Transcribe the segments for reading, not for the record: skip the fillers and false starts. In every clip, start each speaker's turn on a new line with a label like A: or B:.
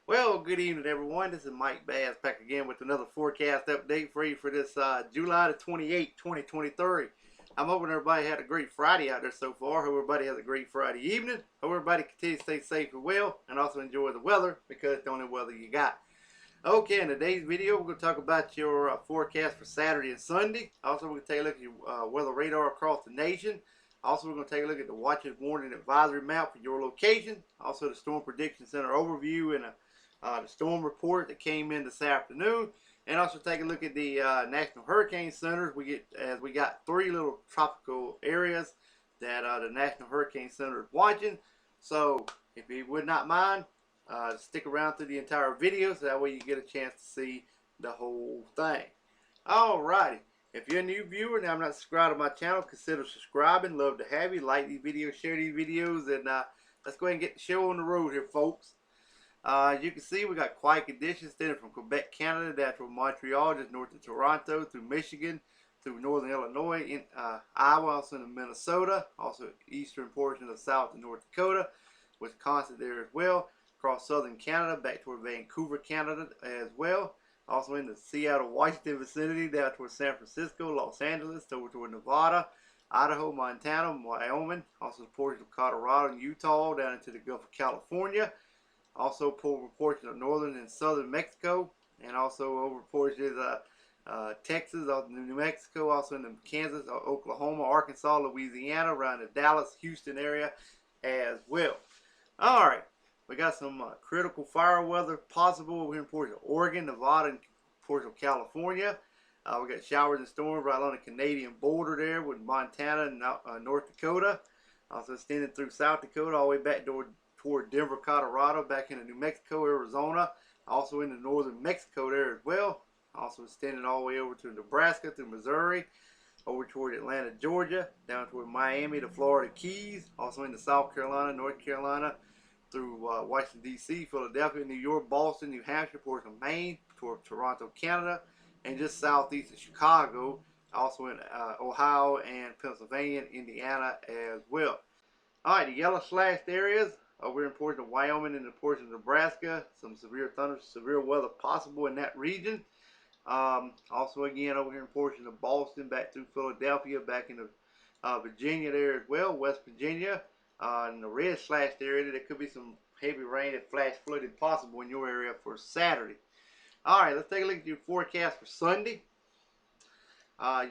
A: Well, good evening, everyone. This is Mike Bass back again with another forecast update for you for this July the 28th, 2023. I'm hoping everybody had a great Friday out there so far. Hope everybody has a great Friday evening. Hope everybody continues to stay safe and well and also enjoy the weather because it's the only weather you got. Okay, in today's video, we're going to talk about your forecast for Saturday and Sunday. Also, we're going to take a look at your weather radar across the nation. Also, we're going to take a look at the Watches, Warning, Advisory map for your location. Also, the Storm Prediction Center overview and the storm report that came in this afternoon. And also take a look at the National Hurricane Center. We got three little tropical areas that the National Hurricane Center is watching. So, if you would not mind, stick around through the entire video so that way you get a chance to see the whole thing. Alrighty, if you're a new viewer and I'm not subscribed to my channel, consider subscribing. Love to have you. Like these videos, share these videos, and let's go ahead and get the show on the road here, folks. As you can see, we got quiet conditions extending from Quebec, Canada, down to Montreal, just north of Toronto, through Michigan, through northern Illinois, in Iowa, also in Minnesota, also eastern portion of South and North Dakota, Wisconsin there as well, across southern Canada, back toward Vancouver, Canada as well, also in the Seattle, Washington vicinity, down toward San Francisco, Los Angeles, over toward Nevada, Idaho, Montana, Wyoming, also portions of Colorado and Utah, down into the Gulf of California. Also over portions of northern and southern Mexico, and also over portions of Texas, New Mexico, also in the Kansas, Oklahoma, Arkansas, Louisiana, around the Dallas, Houston area as well. Alright, we got some critical fire weather possible over here in portions of Oregon, Nevada, and portions of California. We got showers and storms right along the Canadian border there with Montana and North Dakota. Also extending through South Dakota all the way back toward Denver, Colorado, back into New Mexico, Arizona, also into northern Mexico there as well. Also extending all the way over to Nebraska, through Missouri, over toward Atlanta, Georgia, down toward Miami, the Florida Keys, also into South Carolina, North Carolina, through Washington, D.C., Philadelphia, New York, Boston, New Hampshire, portion of Maine, toward Toronto, Canada, and just southeast of Chicago, also in Ohio and Pennsylvania and Indiana as well. Alright, the yellow slashed areas over in portion of Wyoming and the portion of Nebraska. Some severe thunder, severe weather possible in that region. Also again over here in portion of Boston, back through Philadelphia, back into Virginia there as well, West Virginia. In the red slashed area, there could be some heavy rain and flash flooding possible in your area for Saturday. Alright, let's take a look at your forecast for Sunday.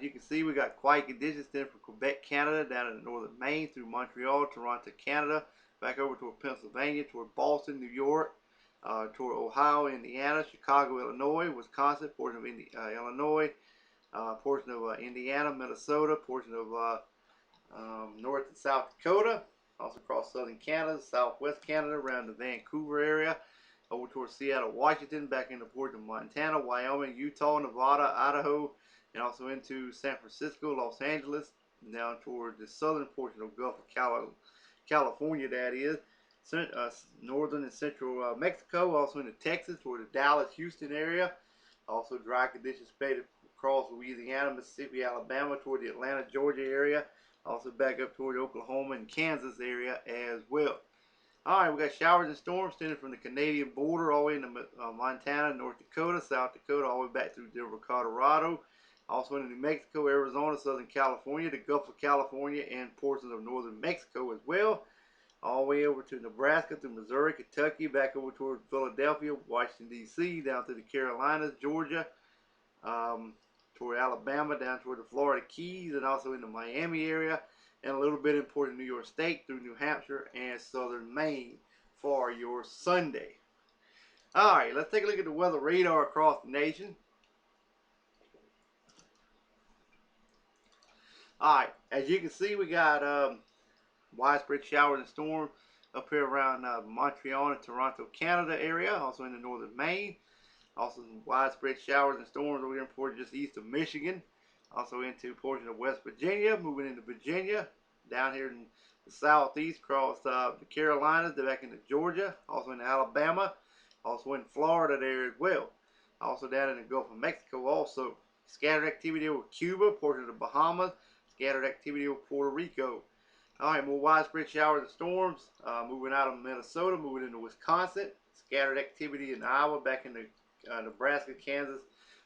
A: You can see we got quiet conditions then from Quebec, Canada, down in northern Maine, through Montreal, Toronto, Canada, back over toward Pennsylvania, toward Boston, New York, toward Ohio, Indiana, Chicago, Illinois, Wisconsin, portion of Illinois, portion of Indiana, Minnesota, portion of North and South Dakota, also across southern Canada, southwest Canada, around the Vancouver area, over toward Seattle, Washington, back into portion of Montana, Wyoming, Utah, Nevada, Idaho, and also into San Francisco, Los Angeles, down toward the southern portion of Gulf of California, that is, northern and central Mexico, also into Texas, toward the Dallas, Houston area. Also dry conditions spread across Louisiana, Mississippi, Alabama, toward the Atlanta, Georgia area. Also back up toward the Oklahoma and Kansas area as well. Alright, we got showers and storms extending from the Canadian border all the way into Montana, North Dakota, South Dakota, all the way back through Denver, Colorado. Also into New Mexico, Arizona, Southern California, the Gulf of California, and portions of northern Mexico as well. All the way over to Nebraska, through Missouri, Kentucky, back over toward Philadelphia, Washington, D.C., down to the Carolinas, Georgia, toward Alabama, down toward the Florida Keys, and also in the Miami area, and a little bit in Port of New York State, through New Hampshire and southern Maine for your Sunday. Alright, let's take a look at the weather radar across the nation. Alright, as you can see, we got widespread showers and storms up here around Montreal and Toronto, Canada area, also in the northern Maine. Also some widespread showers and storms over here in portion just east of Michigan. Also into portion of West Virginia, moving into Virginia, down here in the southeast, across the Carolinas, back into Georgia, also in Alabama, also in Florida there as well. Also down in the Gulf of Mexico also. Scattered activity over Cuba, portion of the Bahamas, scattered activity over Puerto Rico. Alright, more widespread showers and storms moving out of Minnesota, moving into Wisconsin. scattered activity in Iowa, back in the Nebraska, Kansas,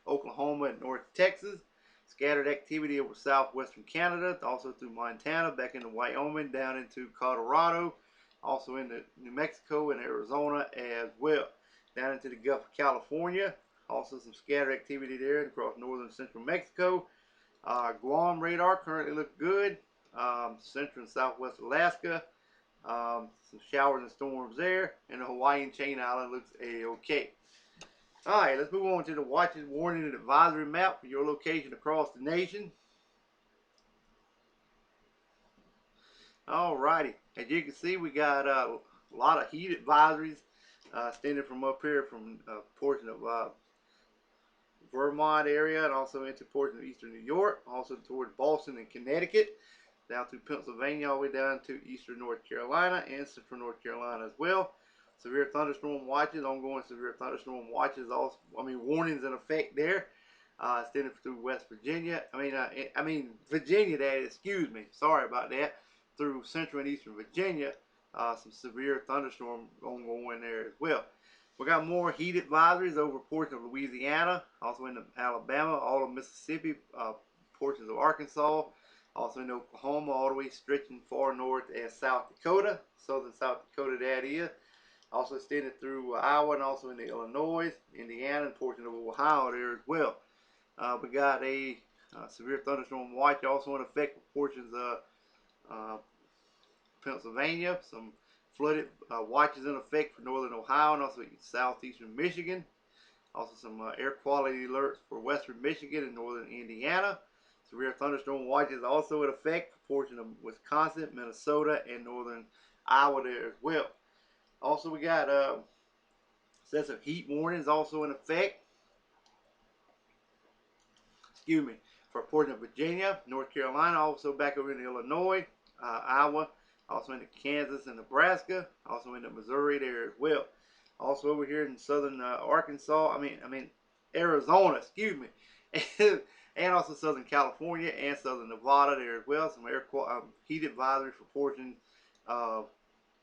A: Oklahoma, and North Texas. Scattered activity over southwestern Canada, also through Montana, back into Wyoming, down into Colorado, also into New Mexico and Arizona as well. Down into the Gulf of California, also some scattered activity there across northern central Mexico. Guam radar currently looks good. Central and southwest Alaska, some showers and storms there, and the Hawaiian chain island looks a-okay. Alright, let's move on to the watches, warning, and advisory map for your location across the nation. Alrighty, as you can see, we got a lot of heat advisories extended from up here from a portion of Vermont area, and also into portion of eastern New York, also toward Boston and Connecticut, down through Pennsylvania, all the way down to eastern North Carolina and central North Carolina as well. Severe thunderstorm watches, ongoing severe thunderstorm watches, also, warnings in effect there, extended through West Virginia. Virginia, excuse me, sorry about that, through central and eastern Virginia. Some severe thunderstorm ongoing there as well. We got more heat advisories over portions of Louisiana, also into Alabama, all of Mississippi, portions of Arkansas, also in Oklahoma, all the way stretching far north as South Dakota, southern South Dakota that is. Also extended through Iowa and also into Illinois, Indiana, and portions of Ohio there as well. We got a severe thunderstorm watch also in effect for portions of Pennsylvania. Some flooded watches in effect for northern Ohio and also southeastern Michigan. Also some air quality alerts for western Michigan and northern Indiana. Severe thunderstorm watches also in effect for portions of Wisconsin, Minnesota, and northern Iowa there as well. Also, we got sets of heat warnings also in effect. Excuse me, for a portion of Virginia, North Carolina, also back over in Illinois, Iowa, also into Kansas and Nebraska, also into Missouri there as well. Also over here in southern Arkansas, Arizona, excuse me, and also southern California and southern Nevada there as well. Some heat advisory for portions of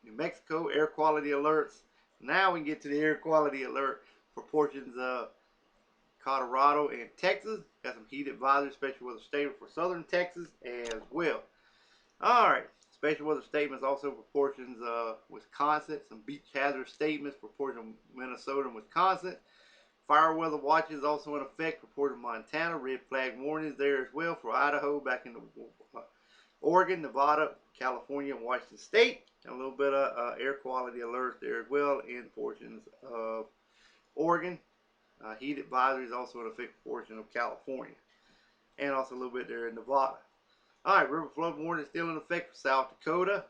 A: New Mexico, air quality alerts. Now we can get to the air quality alert for portions of Colorado and Texas. Got some heat advisory, special weather statement for southern Texas as well. Alright, special weather statements also for portions of Wisconsin. Some beach hazard statements for portions of Minnesota and Wisconsin. Fire weather watches also in effect for portions of Montana. Red flag warnings there as well for Idaho, back in Oregon, Nevada, California, and Washington State. And a little bit of air quality alerts there as well in portions of Oregon. Heat advisories also in effect for portions of California. And also a little bit there in Nevada. Alright, river flood warning is still in effect for South Dakota.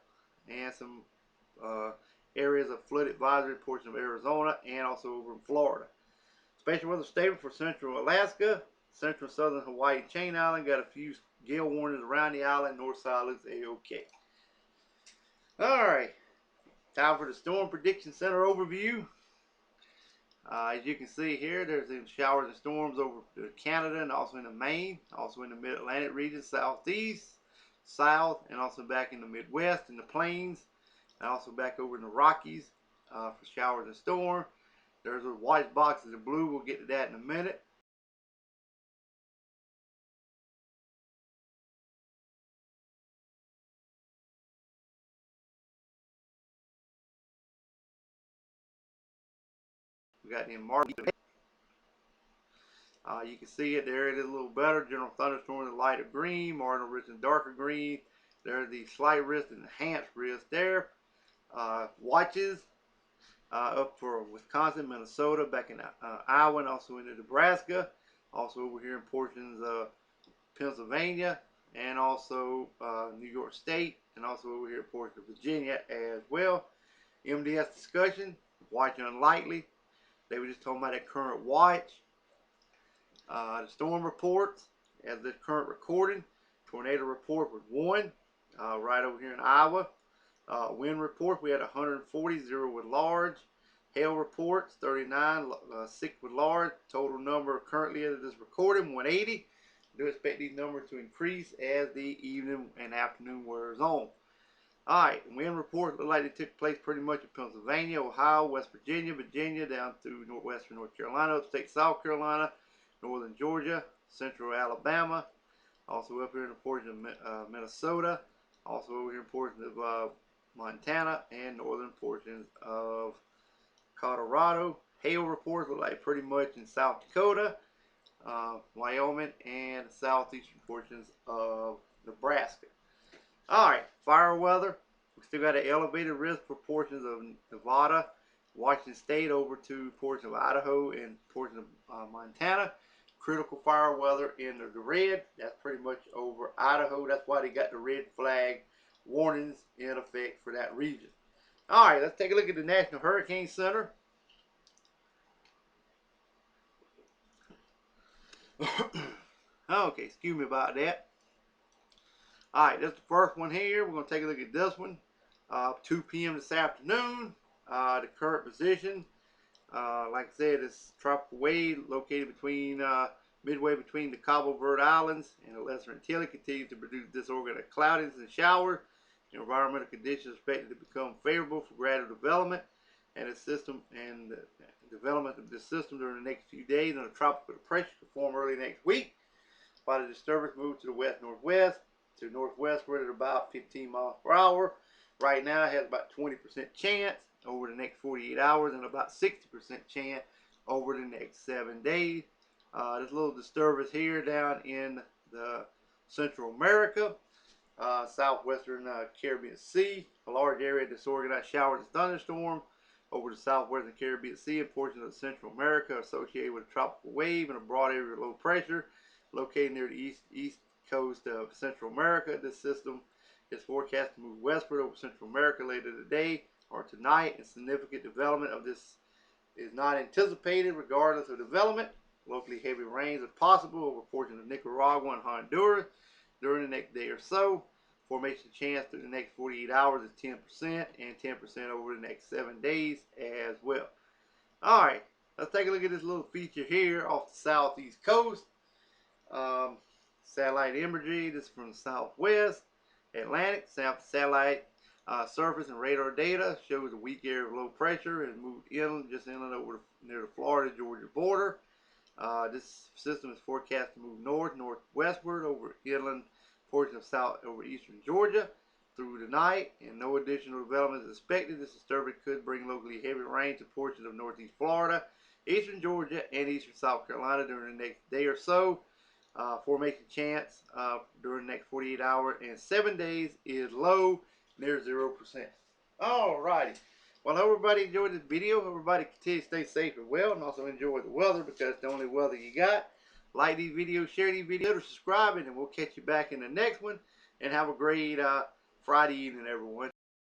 A: And some areas of flood advisory portions of Arizona and also over in Florida. Special weather statement for central Alaska, central southern Hawaii chain island. Got a few gale warnings around the island. North side looks a-okay. Alright, time for the Storm Prediction Center overview. As you can see here, there's showers and storms over Canada and also into Maine, also in the mid-Atlantic region, southeast, south, and also back in the Midwest and the plains, and also back over in the Rockies for showers and storms. There's a white boxes of blue. We'll get to that in a minute. We got the market. You can see it there. It is a little better. General thunderstorms, lighter green. Marginal risk in darker green. There's the slight risk and enhanced risk there. Watches up for Wisconsin, Minnesota, back in Iowa, and also into Nebraska. Also over here in portions of Pennsylvania, and also New York State, and also over here in portions of Virginia as well. MDS discussion, watch unlikely. They were just talking about that current watch. The storm reports, as this current recording, tornado report was 1 right over here in Iowa. Wind report, we had 140, 0 with large. Hail reports, 39, 6 with large. Total number currently as of this recording, 180. Do expect these numbers to increase as the evening and afternoon wears on. Alright, wind reports look like they took place pretty much in Pennsylvania, Ohio, West Virginia, Virginia, down through northwestern North Carolina, upstate South Carolina, northern Georgia, central Alabama, also up here in the portion of Minnesota, also over here in portions of Montana, and northern portions of Colorado. Hail reports look like pretty much in South Dakota, Wyoming, and the southeastern portions of Nebraska. Alright, fire weather. We still got an elevated risk for portions of Nevada, Washington State, over to portions of Idaho and portions of Montana. Critical fire weather in the red. That's pretty much over Idaho. That's why they got the red flag warnings in effect for that region. Alright, let's take a look at the National Hurricane Center. Okay, excuse me about that. Alright, that's the first one here. We're going to take a look at this one. 2 p.m. this afternoon. The current position. Like I said, it's tropical wave located between midway between the Cabo Verde Islands and the Lesser Antilles. Continues to produce disorganized cloudiness and showers. Environmental conditions expected to become favorable for gradual development and the system and the development of this system during the next few days. And a tropical depression to form early next week. By the disturbance move to the west-northwest to northwestward at about 15 miles per hour. Right now it has about 20% chance over the next 48 hours and about 60% chance over the next 7 days. This little disturbance here down in the Central America, southwestern Caribbean Sea, a large area of disorganized showers and thunderstorms over the southwestern Caribbean Sea and portions of Central America associated with a tropical wave and a broad area of low pressure located near the east coast of Central America. This system is forecast to move westward over Central America later today or tonight, and significant development of this is not anticipated regardless of development. Locally heavy rains are possible over portions of Nicaragua and Honduras during the next day or so. Formation chance through the next 48 hours is 10% and 10% over the next 7 days as well. Alright, let's take a look at this little feature here off the southeast coast. Satellite imagery. This is from the southwest Atlantic. Satellite surface and radar data shows a weak area of low pressure and moved inland, just inland over near the Florida-Georgia border. This system is forecast to move northwestward over inland portion of over eastern Georgia through the night, and no additional development is expected. This disturbance could bring locally heavy rain to portions of northeast Florida, eastern Georgia, and eastern South Carolina during the next day or so. Formation chance during the next 48 hours and 7 days is low, near 0%. Alrighty. Well, I hope everybody enjoyed this video. Everybody continue to stay safe and well, and also enjoy the weather because it's the only weather you got. Like these videos, share these videos, subscribe, and we'll catch you back in the next one. And have a great Friday evening, everyone.